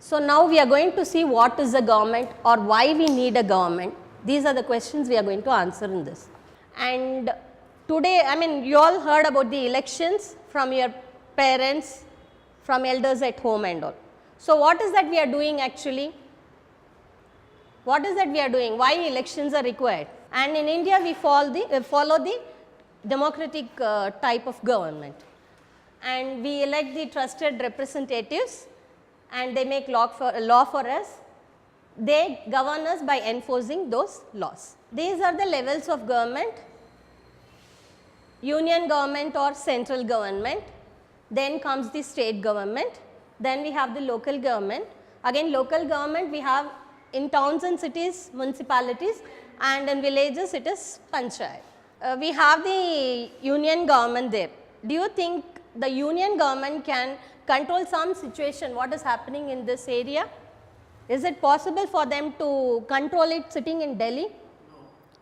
So now we are going to see what is a government or why we need a government. These are the questions we are going to answer in this. And today, I mean, you all heard about the elections from your parents, from elders at home and all. So what is that we are doing actually? What is that we are doing? Why elections are required? And in India, we follow the democratic type of government. And we elect the trusted representatives and they make law for us. They govern us by enforcing those laws. These are the levels of government: union government or central government, then comes the state government, then we have the local government. Again, local government we have in towns and cities, municipalities, and in villages it is panchayat. We have the union government there. Do you think the union government can control some situation, what is happening in this area? Is it possible for them to control it sitting in Delhi? No.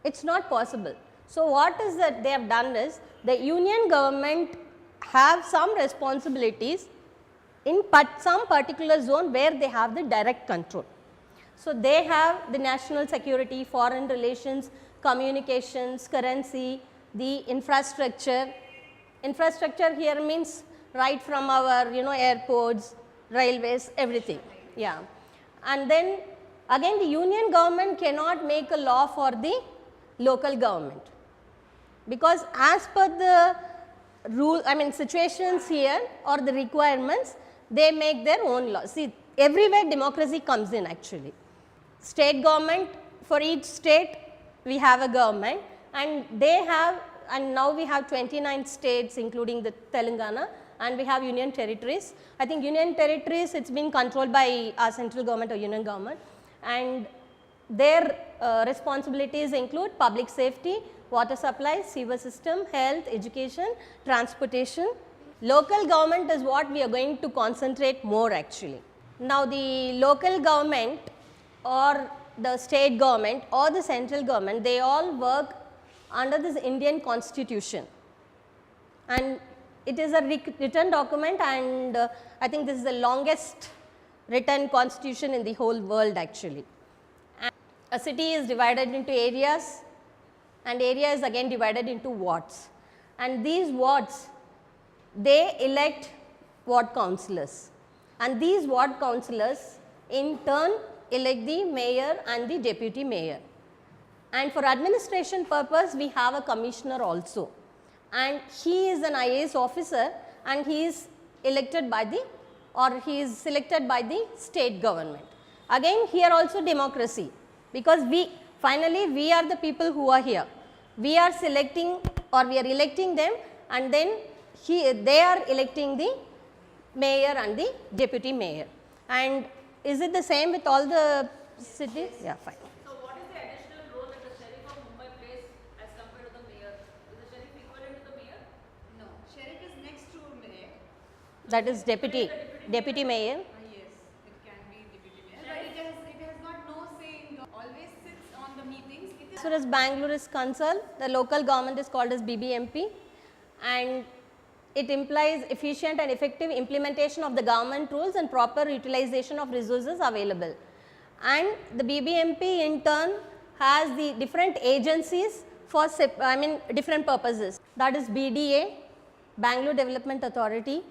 It's not possible. So what is that they have done is, the union government have some responsibilities in some particular zone where they have the direct control. So they have the national security, foreign relations, communications, currency, the infrastructure. Infrastructure here means right from our airports, railways, everything. Yeah. And then again the union government cannot make a law for the local government, because as per the rule, I mean situations here or the requirements, they make their own laws. See, everywhere democracy comes in actually. State government, for each state we have a government, and they have, and now we have 29 states including the Telangana, and we have union territories. I think union territories, it's been controlled by our central government or union government, and their responsibilities include public safety, water supply, sewer system, health, education, transportation. Local government is what we are going to concentrate more actually. Now the local government or the state government or the central government, they all work under this Indian constitution, and it is a written document, and I think this is the longest written constitution in the whole world actually. And a city is divided into areas, and area is again divided into wards, and these wards, they elect ward councillors, and these ward councillors in turn elect the mayor and the deputy mayor. And for administration purpose, we have a commissioner also, and he is an IAS officer, and he is elected by the, or he is selected by the state government. Again here also democracy, because finally we are the people who are here. We are selecting or we are electing them, and then they are electing the mayor and the deputy mayor. And is it the same with all the cities? Yeah, fine. So what is the additional role that the sheriff of Mumbai plays as compared to the mayor? Is the sheriff equivalent to the mayor? No, sheriff is next to mayor. That is deputy mayor. Yes, it can be deputy mayor, but it has got no say in always sits on the meetings. As far as Bangalore is concerned, the local government is called as BBMP, and it implies efficient and effective implementation of the government rules and proper utilization of resources available. And the BBMP in turn has the different agencies for different purposes. That is BDA, Bangalore Development Authority,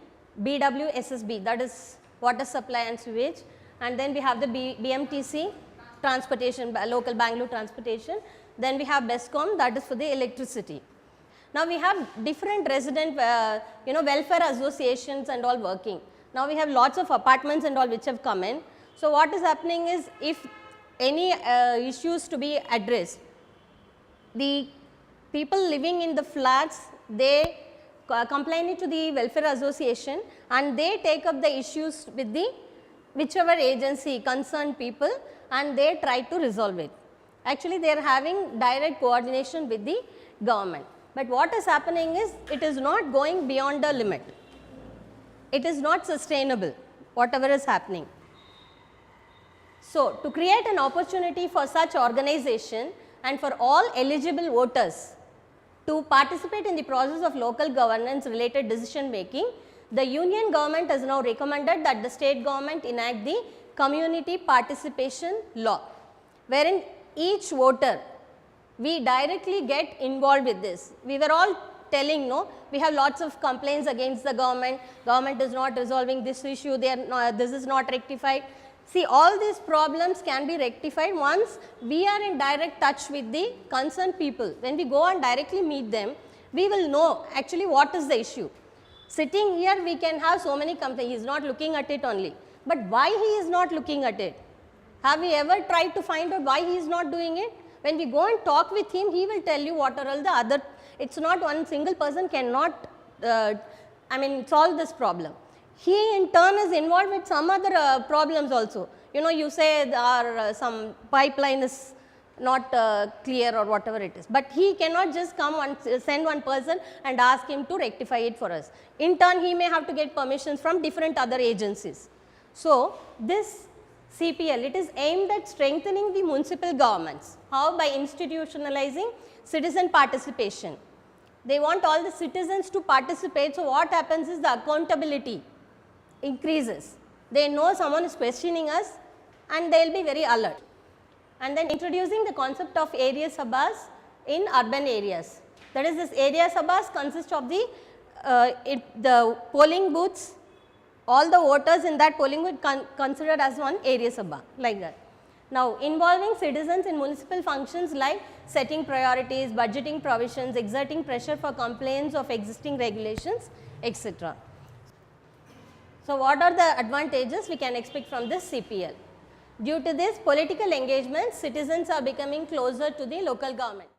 BWSSB, that is water supply and sewage, and then we have the BMTC, transportation, local Bangalore transportation, then we have BESCOM, that is for the electricity. Now we have different resident welfare associations and all working. Now we have lots of apartments and all which have come in. So what is happening is, if any issues to be addressed, the people living in the flats, they complain it to the welfare association, and they take up the issues with the whichever agency concerned people, and they try to resolve it. Actually they are having direct coordination with the government. But what is happening is, it is not going beyond the limit. It is not sustainable, whatever is happening. So to create an opportunity for such organization and for all eligible voters to participate in the process of local governance related decision making, the union government has now recommended that the state government enact the community participation law, wherein each voter, we directly get involved with this. We were all telling, no, we have lots of complaints against the government is not resolving this issue, this is not rectified. See, all these problems can be rectified once we are in direct touch with the concerned people. When we go and directly meet them, we will know actually what is the issue. Sitting here, we can have so many complaints, he is not looking at it only. But why he is not looking at it? Have we ever tried to find out why he is not doing it? When we go and talk with him, he will tell you what are all the other, it's not one single person cannot, solve this problem. He in turn is involved with some other problems also. You know, you say there are some pipeline is not clear or whatever it is, but he cannot just come and send one person and ask him to rectify it for us. In turn, he may have to get permissions from different other agencies. So, this CPL, it is aimed at strengthening the municipal governments. How? By institutionalizing citizen participation. They want all the citizens to participate, so what happens is the accountability increases. They know someone is questioning us and they will be very alert. And then introducing the concept of area sabhas in urban areas. That is, this area sabhas consist of the polling booths, all the voters in that polling booth considered as one area sabha, like that. Now, involving citizens in municipal functions like setting priorities, budgeting provisions, exerting pressure for compliance of existing regulations, etc. So, what are the advantages we can expect from this CPL? Due to this political engagement, citizens are becoming closer to the local government.